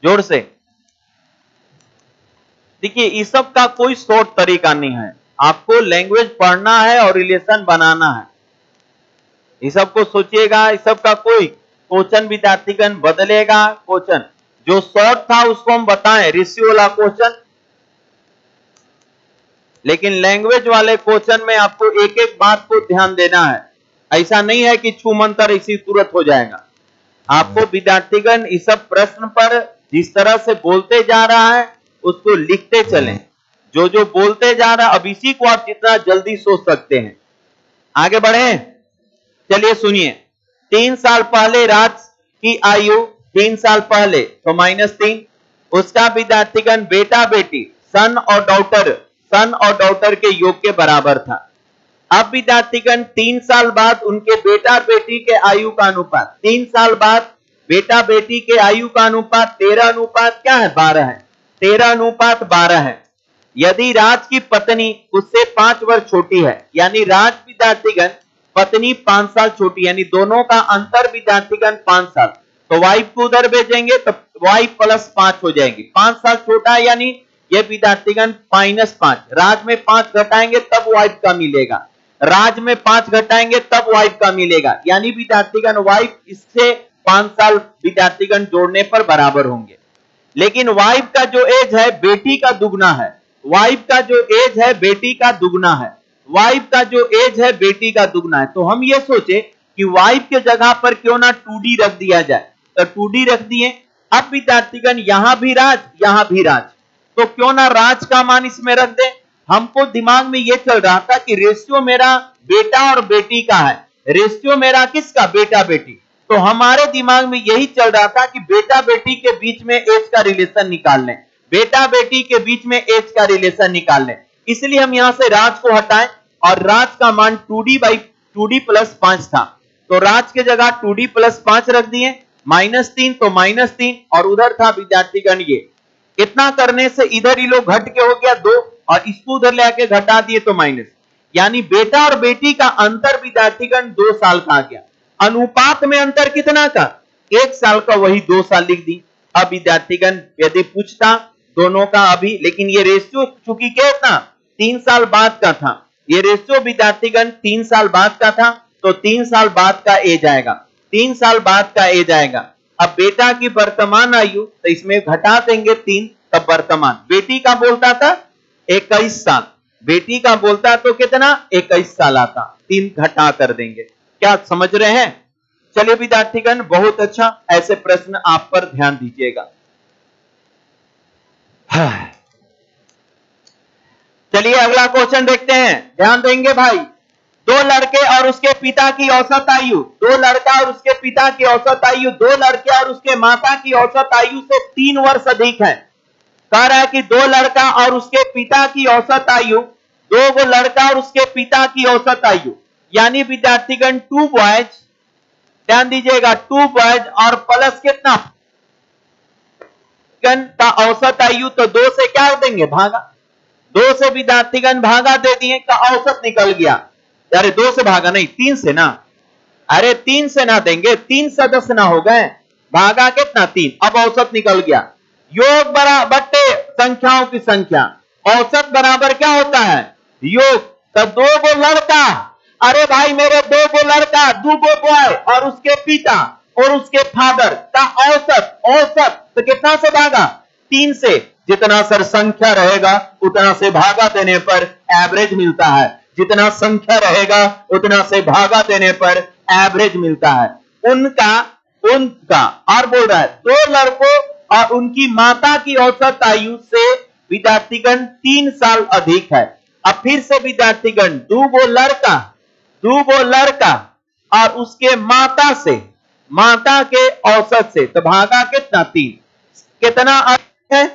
जोर से देखिए, इस सब का कोई शॉर्ट तरीका नहीं है। आपको लैंग्वेज पढ़ना है और रिलेशन बनाना है। इस सब को सोचिएगा, इस सब का कोई क्वेश्चन विद्यार्थीगण बदलेगा। क्वेश्चन जो शॉर्ट था उसको हम बताएं, रेशियो वाला क्वेश्चन, लेकिन लैंग्वेज वाले क्वेश्चन में आपको एक एक बात को ध्यान देना है। ऐसा नहीं है कि छूमंतर इसी तुरंत हो जाएगा। आपको विद्यार्थीगण इस सब प्रश्न पर जिस तरह से बोलते जा रहा है उसको लिखते चलें। जो जो बोलते जा रहा है, अब इसी को आप जितना जल्दी सोच सकते हैं। आगे बढ़े, चलिए सुनिए। 3 साल पहले राज की आयु, 3 साल पहले तो -3, उसका विद्यार्थीगण बेटा बेटी सन और डॉटर के योग के बराबर था। अब विद्यार्थीगण 3 साल बाद उनके बेटा बेटी के आयु का अनुपात, 3 साल बाद बेटा बेटी के आयु का अनुपात 13 अनुपात क्या है? 12 है। 13 अनुपात 12 है। यदि राज की पत्नी उससे 5 वर्ष छोटी है, यानी राज विद्यार्थीगण पत्नी 5 साल छोटी, यानी दोनों का अंतर विद्यार्थीगण 5 साल, तो वाइफ को उधर भेजेंगे तो वाइफ +5 हो जाएगी। 5 साल छोटा है, यानी ये विद्यार्थीगण -5, राज में 5 घटाएंगे तब वाइफ का मिलेगा, राज में 5 घटाएंगे तब वाइफ का मिलेगा, यानी विद्यार्थीगण वाइफ इससे 5 साल विद्यार्थीगण जोड़ने पर बराबर होंगे। लेकिन वाइफ का जो एज है बेटी का दुगना है। वाइफ का जो एज है बेटी का दुगना है। वाइफ का जो एज है बेटी का दुगना है। तो हम ये सोचे कि वाइफ के जगह पर क्यों ना 2D रख दिया जाए, तो 2D रख दिए। अब विद्यार्थीगण यहां भी राज, यहां भी राज, तो क्यों ना राज का मान इसमें रख दे। हमको दिमाग में यह चल रहा था कि रेशियो मेरा बेटा और बेटी का है। रेशियो मेरा किसका? बेटा बेटी। तो हमारे दिमाग में यही चल रहा था कि बेटा बेटी के बीच में एज का रिलेशन निकाल लें, बेटा बेटी के बीच में एज का रिलेशन निकाल लें। इसलिए हम यहां से राज को हटाएं और राज का मान 2D + 5 था, तो राज के जगह 2D + 5 रख दिए, -3 तो -3, और उधर था विद्यार्थीगण ये। इतना करने से इधर ही लोग घट के हो गया 2, और इसको उधर लेके घटा दिए तो माइनस, यानी बेटा और बेटी का अंतर विद्यार्थीगण 2 साल का आ गया। अनुपात में अंतर कितना का? 1 साल का, वही 2 साल लिख दी। अब विद्यार्थीगण यदि पूछता दोनों का अभी, लेकिन ये रेशियो चूंकि क्या था 3 साल बाद का था, ये रेशियो विद्यार्थीगण 3 साल बाद का था, तो 3 साल बाद का एज आएगा, 3 साल बाद का एज आएगा। अब बेटा की वर्तमान आयु, तो इसमें घटा देंगे 3, तब वर्तमान। बेटी का बोलता था 21 साल, बेटी का बोलता तो कितना? 21 साल आता, 3 घटा कर देंगे। क्या समझ रहे हैं? चलिए विद्यार्थीगण, बहुत अच्छा, ऐसे प्रश्न आप पर ध्यान दीजिएगा। चलिए अगला क्वेश्चन देखते हैं, ध्यान देंगे भाई। दो लड़के और उसके पिता की औसत आयु, दो लड़का और उसके पिता की औसत आयु दो लड़के और उसके माता की औसत आयु से 3 वर्ष अधिक है। कह रहा है कि दो लड़का और उसके पिता की औसत आयु, दो गो लड़का और उसके पिता की औसत आयु, यानी विद्यार्थीगण 2 बॉयज, ध्यान दीजिएगा 2 बॉयज और प्लस कितना का औसत आयु, तो 2 से क्या देंगे भागा, 2 से विद्यार्थीगण भागा दे दिए का औसत निकल गया। अरे 2 से भागा नहीं, 3 से ना, अरे 3 से ना देंगे, 3 सदस्य ना हो गए, भागा कितना 3, अब औसत निकल गया। योग बट्टे संख्याओं की संख्या, औसत बराबर क्या होता है योग। तो 2 गो लड़का, अरे भाई मेरे 2 गो लड़का, 2 गो बॉय और उसके पिता और उसके फादर का औसत, औसत तो कितना से भागा 3 से, जितना सर संख्या रहेगा उतना से भागा देने पर एवरेज मिलता है, जितना संख्या रहेगा उतना से भागा देने पर एवरेज मिलता है। उनका और बोल रहा है 2 लड़कों और उनकी माता की औसत आयु से विद्यार्थीगण 3 साल अधिक है। अब फिर से विद्यार्थीगण 2 गो लड़का और उसके माता से, माता के औसत से, तो भागा कितना 3, कितना अधिक है,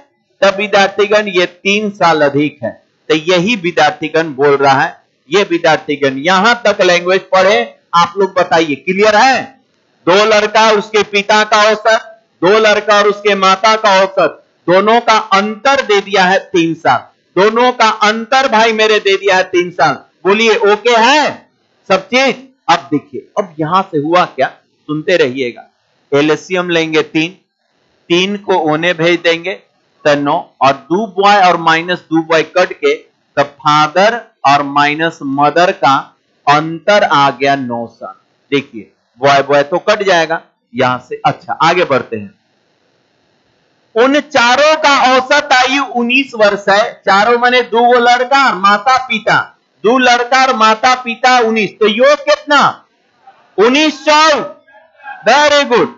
तब विद्यार्थीगण ये 3 साल अधिक है। तो यही विद्यार्थीगण बोल रहा है। ये विद्यार्थीगण यहां तक लैंग्वेज पढ़े, आप लोग बताइए क्लियर है। 2 लड़का और उसके पिता का औसत, 2 लड़का और उसके माता का औसत, दोनों का अंतर दे दिया है 3 साल, दोनों का अंतर भाई मेरे दे दिया है 3 साल। बोलिए ओके है सब चीज। अब देखिए अब यहां से हुआ क्या, सुनते रहिएगा। एलसीएम लेंगे 3 को ओने भेज देंगे तो 9, और 2 बॉय और -2 बॉय कट के, तो फादर और माइनस मदर का अंतर आ गया 9 साल। देखिए बॉय बॉय तो कट जाएगा यहां से। अच्छा आगे बढ़ते हैं। उन चारों का औसत आयु 19 वर्ष है। चारों माने 2 गो लड़का और माता पिता, 2 लड़का और माता पिता 19, तो योग कितना 19 4, वेरी गुड।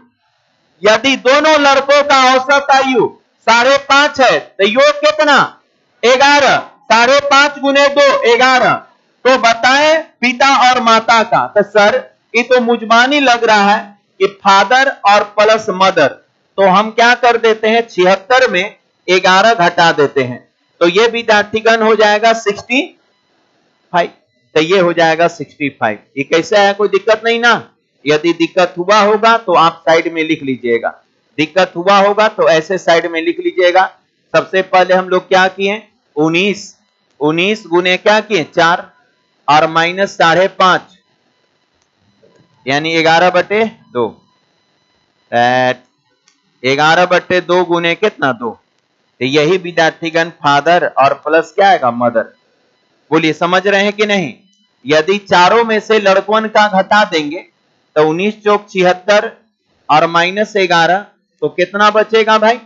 यदि दोनों लड़कों का औसत आयु 5.5 है तो योग कितना 11, 5.5 गुने 2 11, तो बताएं पिता और माता का। तो सर ये तो मुजमानी लग रहा है कि फादर और प्लस मदर, तो हम क्या कर देते हैं 76 में 11 घटा देते हैं, तो ये विद्यार्थीगण हो जाएगा 65, तो ये हो जाएगा 65। ये कैसे है, कोई दिक्कत नहीं ना। यदि दिक्कत हुआ होगा तो आप साइड में लिख लीजिएगा, दिक्कत हुआ होगा तो ऐसे साइड में लिख लीजिएगा। सबसे पहले हम लोग क्या किए 19 गुने क्या किए 4 और माइनस 5.5 यानी 11/2, 11/2 गुने कितना 2, तो यही विद्यार्थीगण फादर और प्लस क्या आएगा मदर। बोलिए समझ रहे हैं कि नहीं। यदि चारों में से लड़कों का घटा देंगे तो 19 चौक 76 और -11, तो कितना बचेगा भाई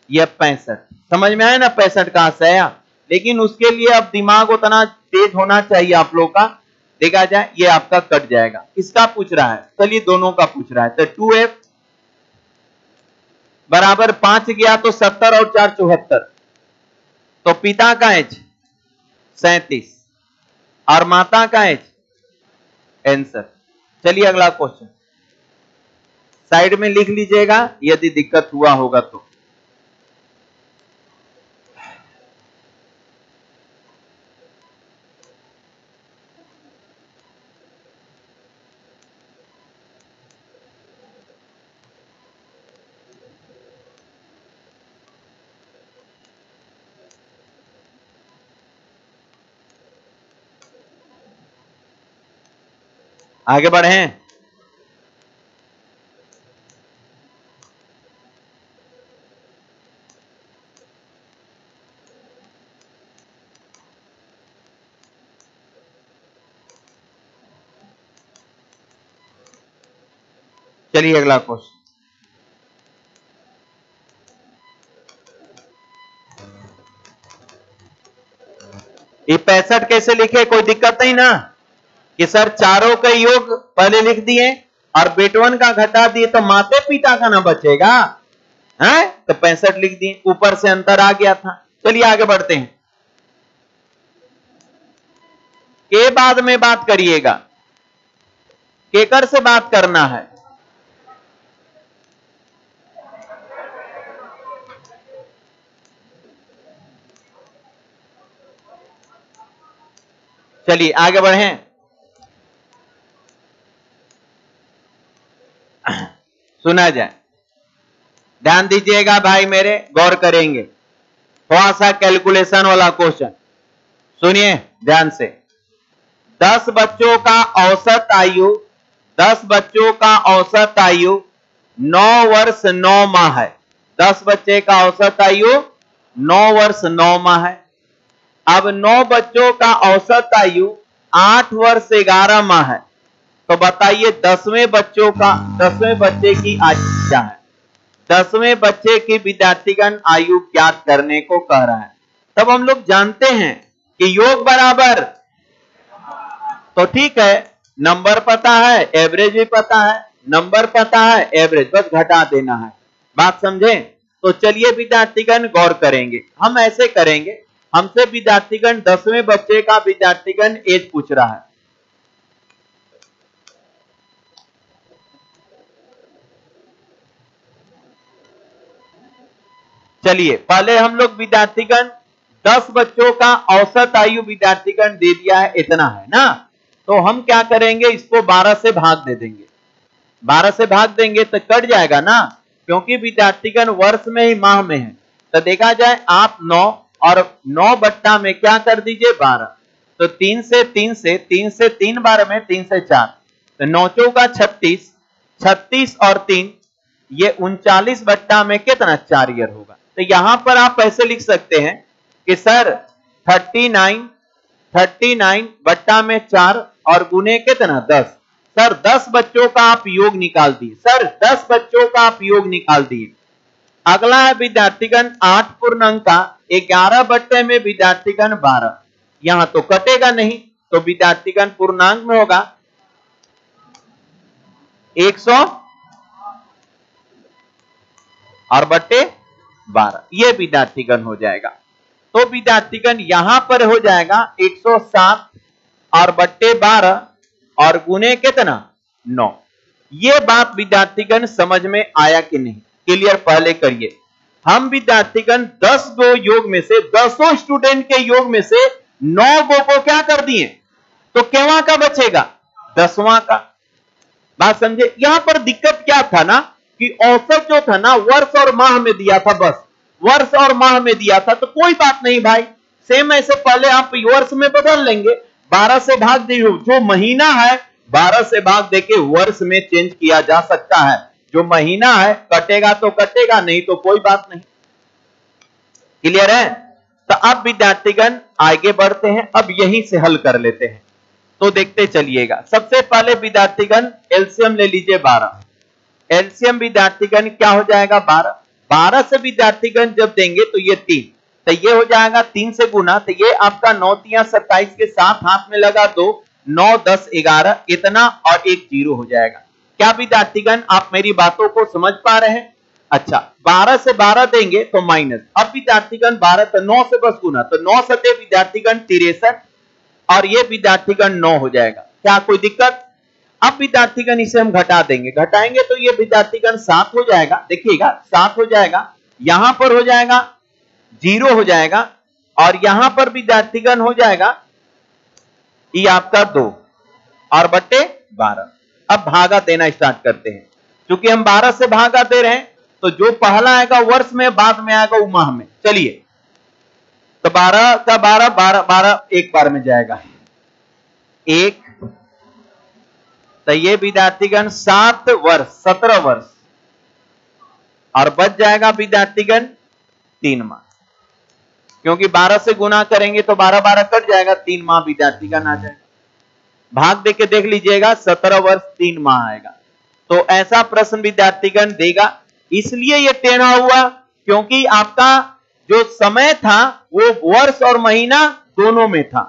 ये 65। समझ में आया ना 65 कहां से आया। लेकिन उसके लिए अब दिमाग उतना तेज होना चाहिए आप लोग का। देखा जाए ये आपका कट जाएगा। किसका पूछ रहा है, चलिए दोनों का पूछ रहा है। तो 2f बराबर 5 गया तो 70 और 4 74, तो पिता का एज 37 और माता का एज आंसर। चलिए अगला क्वेश्चन साइड में लिख लीजिएगा यदि दिक्कत हुआ होगा तो। आगे बढ़े। चलिए अगला क्वेश्चन। ये 65 कैसे लिखे, कोई दिक्कत नहीं ना कि सर चारों का योग पहले लिख दिए और बेटवन का घटा दिए तो माते पिता का ना बचेगा है, तो 65 लिख दिए, ऊपर से अंतर आ गया था। चलिए आगे बढ़ते हैं। के बाद में बात करिएगा, केकर से बात करना है? चलिए आगे बढ़ें। सुना जाए, ध्यान दीजिएगा भाई मेरे, गौर करेंगे, थोड़ा सा कैलकुलेशन वाला क्वेश्चन सुनिए ध्यान से। 10 बच्चों का औसत आयु 10 बच्चों का औसत आयु 9 वर्ष 9 माह है। 10 बच्चे का औसत आयु 9 वर्ष 9 माह है। अब 9 बच्चों का औसत आयु 8 वर्ष 11 माह है। तो बताइए 10वें बच्चे की आयु क्या है? 10वें बच्चे की विद्यार्थीगण आयु ज्ञात करने को कह रहा है। तब हम लोग जानते हैं कि योग बराबर, तो ठीक है, नंबर पता है, एवरेज भी पता है, नंबर पता है, एवरेज बस घटा देना है। बात समझे? तो चलिए विद्यार्थीगण गौर करेंगे, हम ऐसे करेंगे, हमसे विद्यार्थीगण 10वें बच्चे का विद्यार्थीगण एज पूछ रहा है। चलिए पहले हम लोग विद्यार्थीगण 10 बच्चों का औसत आयु विद्यार्थीगण दे दिया है, इतना है ना, तो हम क्या करेंगे, इसको 12 से भाग दे देंगे। 12 से भाग देंगे तो कट जाएगा ना, क्योंकि विद्यार्थीगण वर्ष में ही माह में है। तो देखा जाए आप 9 और 9 बट्टा में क्या कर दीजिए 12, तो 3 से 3 बार में 3 से 4, तो 9 चौका 36, 36 और 3 ये 39 बट्टा में कितना 4 ईयर होगा। तो यहां पर आप ऐसे लिख सकते हैं कि सर 39 बट्टा में 4 और गुने कितना 10। सर 10 बच्चों का आप योग निकाल दिए, सर 10 बच्चों का आप योग निकाल दिए। अगला है विद्यार्थीगण 8 पूर्णांक का 11 बट्टे में विद्यार्थीगण 12, यहां तो कटेगा नहीं, तो विद्यार्थीगण पूर्णांक में होगा 100 और बट्टे 12, ये विद्यार्थीगण हो जाएगा। तो विद्यार्थीगण यहां पर हो जाएगा 107 और बट्टे 12 और गुने कितना 9। ये बात विद्यार्थीगण समझ में आया कि नहीं? क्लियर पहले करिए। हम विद्यार्थीगण 10 गो योग में से 10 स्टूडेंट के योग में से 9 गो को क्या कर दिए, तो केवा का बचेगा 10वां का। बात समझे? यहां पर दिक्कत क्या था ना कि औसत जो था ना वर्ष और माह में दिया था, बस वर्ष और माह में दिया था, तो कोई बात नहीं भाई, सेम ऐसे पहले आप वर्ष में बदल लेंगे, 12 से भाग दे, जो महीना है 12 से भाग देके वर्ष में चेंज किया जा सकता है। जो महीना है कटेगा तो कटेगा, नहीं तो कोई बात नहीं। क्लियर है? तो अब विद्यार्थीगण आगे बढ़ते हैं, अब यहीं से हल कर लेते हैं, तो देखते चलिएगा। सबसे पहले विद्यार्थीगण एलसीएम ले लीजिए 12। एलसीएम विद्यार्थीगण क्या हो जाएगा 12। 12 से विद्यार्थीगण जब देंगे तो ये 3, तो ये हो जाएगा 3 से गुना, तो ये आपका 9 3 27 के साथ हाथ में लगा 2, 9 10 11 इतना और एक 0 हो जाएगा। क्या विद्यार्थीगण आप मेरी बातों को समझ पा रहे हैं? अच्छा, 12 से 12 देंगे तो माइनस, अब विद्यार्थीगण 12 तो 9 से बस गुना, तो 9 सते विद्यार्थीगण 63 और ये विद्यार्थीगण 9 हो जाएगा। क्या कोई दिक्कत? अब विद्यार्थीगण इसे हम घटा देंगे, घटाएंगे तो ये विद्यार्थीगण 7 हो जाएगा। देखिएगा 7 हो जाएगा, यहां पर हो जाएगा 0 हो जाएगा और यहां पर विद्यार्थीगण हो जाएगा ये आपका 2 और बट्टे 12। अब भागा देना स्टार्ट करते हैं, क्योंकि हम 12 से भागा दे रहे हैं, तो जो पहला आएगा वर्ष में, बाद में आएगा वो माह में। चलिए, तो 12 का 12 12 एक बार में जाएगा 1, तो ये विद्यार्थीगण 7 वर्ष 17 वर्ष और बच जाएगा विद्यार्थीगण 3 माह, क्योंकि 12 से गुना करेंगे तो 12 12 कट जाएगा, 3 माह विद्यार्थीगण आ जाएगा। भाग देके देख लीजिएगा 17 वर्ष 3 माह आएगा। तो ऐसा प्रश्न विद्यार्थीगण देगा, इसलिए ये टेढ़ा हुआ क्योंकि आपका जो समय था वो वर्ष और महीना दोनों में था,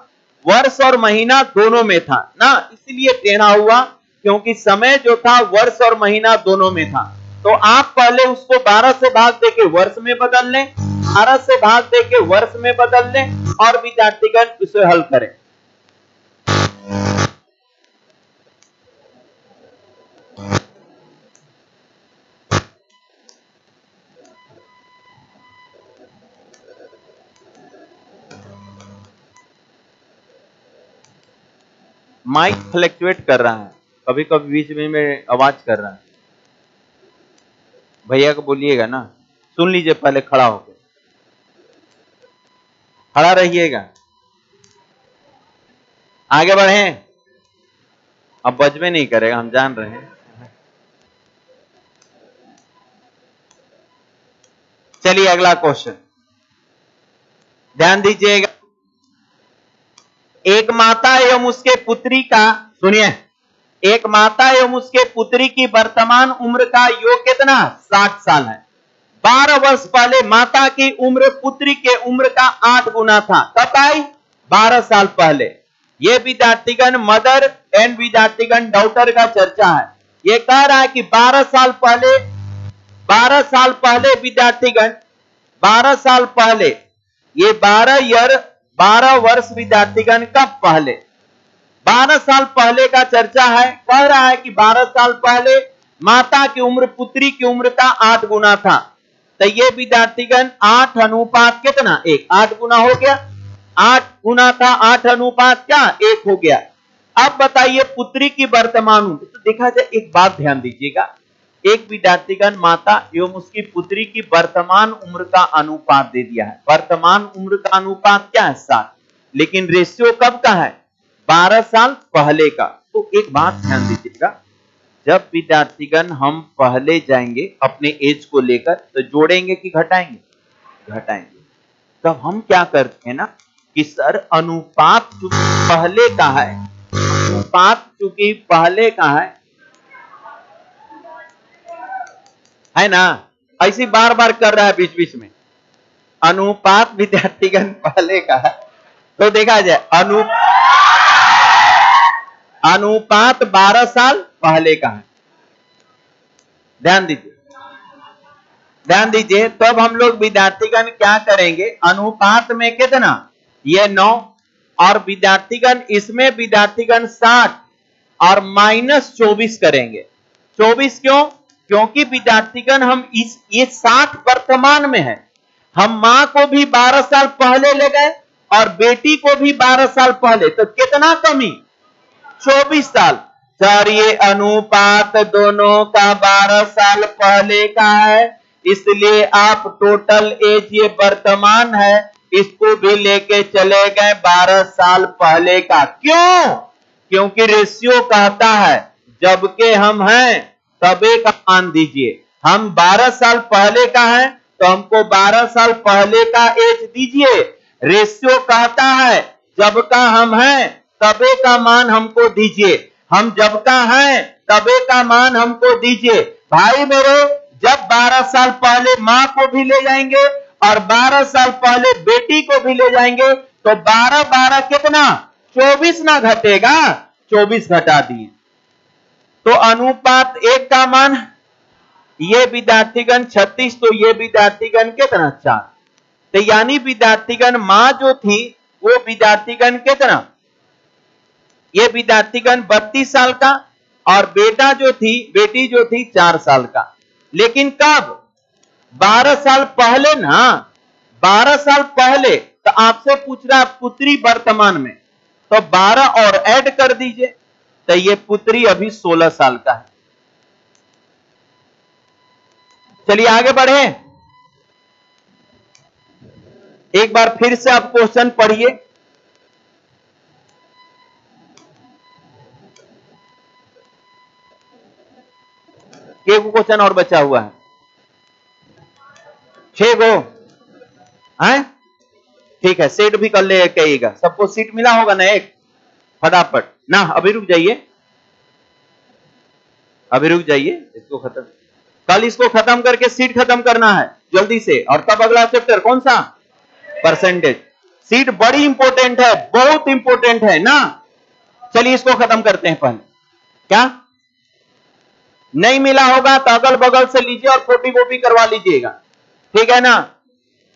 वर्ष और महीना दोनों में था ना, इसलिए टेढ़ा हुआ क्योंकि समय जो था वर्ष और महीना दोनों में था। तो आप पहले उसको 12 से भाग देके वर्ष में बदल लें, 12 से भाग देके वर्ष में बदल लें और विद्यार्थीगण इसे हल करें। माइक फ्लक्चुएट कर रहा है, कभी कभी बीच में आवाज कर रहा है। भैया को बोलिएगा ना, सुन लीजिए, पहले खड़ा होकर खड़ा रहिएगा। आगे बढ़े, अब बजबे नहीं करेगा, हम जान रहे हैं। चलिए अगला क्वेश्चन ध्यान दीजिएगा। एक माता एवं उसके पुत्री का, सुनिए, एक माता एवं उसके पुत्री की वर्तमान उम्र का योग कितना? 60 साल है। 12 वर्ष पहले माता की उम्र पुत्री के उम्र का 8 गुना था। कब आई? 12 साल पहले। ये विद्यार्थीगण मदर एंड विद्यार्थीगण डॉटर का चर्चा है। ये कह रहा है कि 12 साल पहले विद्यार्थीगण, 12 साल पहले, ये 12 वर्ष विद्यार्थीगण कब पहले? 12 साल पहले का चर्चा है। कह रहा है कि 12 साल पहले माता की उम्र पुत्री की उम्र का 8 गुना था। तो ये विद्यार्थीगण 8 अनुपात कितना? 1। 8 गुना हो गया, 8 गुना था, 8 अनुपात क्या? 1 हो गया। अब बताइए पुत्री की वर्तमान उम्र। तो देखा जाए, एक बात ध्यान दीजिएगा, एक विद्यार्थीगण माता एवं उसकी पुत्री की वर्तमान उम्र का अनुपात दे दिया है। वर्तमान उम्र का अनुपात क्या है? 7। लेकिन रेशियो कब का है? 12 साल पहले का। तो एक बात ध्यान दीजिएगा, जब विद्यार्थीगण हम पहले जाएंगे अपने एज को लेकर, तो जोड़ेंगे कि घटाएंगे? घटाएंगे। तब हम क्या करते हैं ना कि सर अनुपात चूंकि पहले का है, अनुपात चूंकि पहले का है ना, ऐसी बार बार कर रहा है बीच बीच में। अनुपात विद्यार्थीगण पहले का है, तो देखा जाए अनुपात 12 साल पहले का है। ध्यान दीजिए। तो अब हम लोग विद्यार्थीगण क्या करेंगे? अनुपात में कितना? ये 9, और विद्यार्थीगण इसमें विद्यार्थीगण 60 और माइनस 24 करेंगे। 24 क्यों? क्योंकि विद्यार्थीगण हम ये 60 वर्तमान में है। हम मां को भी 12 साल पहले ले गए और बेटी को भी 12 साल पहले, तो कितना कमी? 24 साल। सर ये अनुपात दोनों का 12 साल पहले का है, इसलिए आप टोटल एज ये वर्तमान है, इसको भी लेके चले गए 12 साल पहले का। क्यों? क्योंकि रेशियो कहता है जबकि हम हैं तबे का मान दीजिए। हम 12 साल पहले का है तो हमको 12 साल पहले का एज दीजिए। रेशियो कहता है जब का हम हैं तबे का मान हमको दीजिए। हम जब का हैं तबे का मान हमको दीजिए। भाई मेरे, जब 12 साल पहले मां को भी ले जाएंगे और 12 साल पहले बेटी को भी ले जाएंगे, तो 12 कितना? 24 ना घटेगा? 24 घटा दिए। तो अनुपात 1 का मान ये विद्यार्थीगण 36, तो ये विद्यार्थीगण कितना? 4। तो यानी विद्यार्थीगण मां जो थी वो विद्यार्थीगण कितना? ये विद्यार्थीगण 32 साल का, और बेटी जो थी 4 साल का। लेकिन कब? 12 साल पहले ना, 12 साल पहले। तो आपसे पूछ रहा पुत्री वर्तमान में, तो 12 और ऐड कर दीजिए, तो ये पुत्री अभी 16 साल का है। चलिए आगे बढ़े, एक बार फिर से आप क्वेश्चन पढ़िए। एक क्वेश्चन और बचा हुआ है, 6 गो है। ठीक है, सेट भी कर ले कहिएगा। सबको सीट मिला होगा ना? एक फटाफट ना, अभी रुक जाइए, इसको खत्म, कल इसको खत्म करके सीट खत्म करना है जल्दी से। और तब अगला चैप्टर कौन सा? परसेंटेज। सीट बड़ी इंपॉर्टेंट है, बहुत इंपॉर्टेंट है ना। चलिए इसको खत्म करते हैं पहले। क्या नहीं मिला होगा तो अगल बगल से लीजिए और फोटो कॉपी करवा लीजिएगा, ठीक है ना।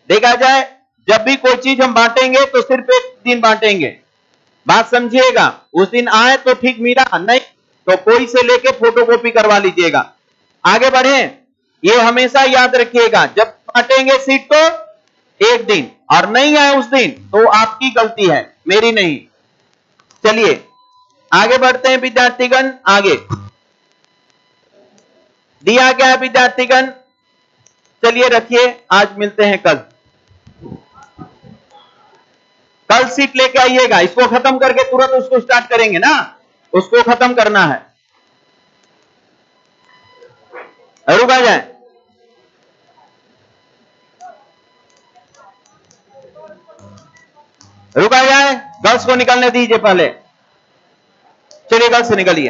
देखा जाए जब भी कोई चीज हम बांटेंगे तो सिर्फ एक दिन बांटेंगे, बात समझिएगा। उस दिन आए तो ठीक मिला, नहीं तो कोई से लेके फोटो कॉपी करवा लीजिएगा। आगे बढ़े, ये हमेशा याद रखिएगा, जब बांटेंगे सीट को एक दिन और नहीं आए उस दिन तो आपकी गलती है, मेरी नहीं। चलिए आगे बढ़ते हैं विद्यार्थीगण। आगे दिया गया है विद्यार्थीगण, चलिए रखिए, आज मिलते हैं कल। कल सीट लेके आइएगा, इसको खत्म करके तुरंत उसको स्टार्ट करेंगे ना, उसको खत्म करना है। रुक आ जाए, रुका जाए, गर्ल्स को निकलने दीजिए पहले। चलिए गर्ल्स से निकलिए।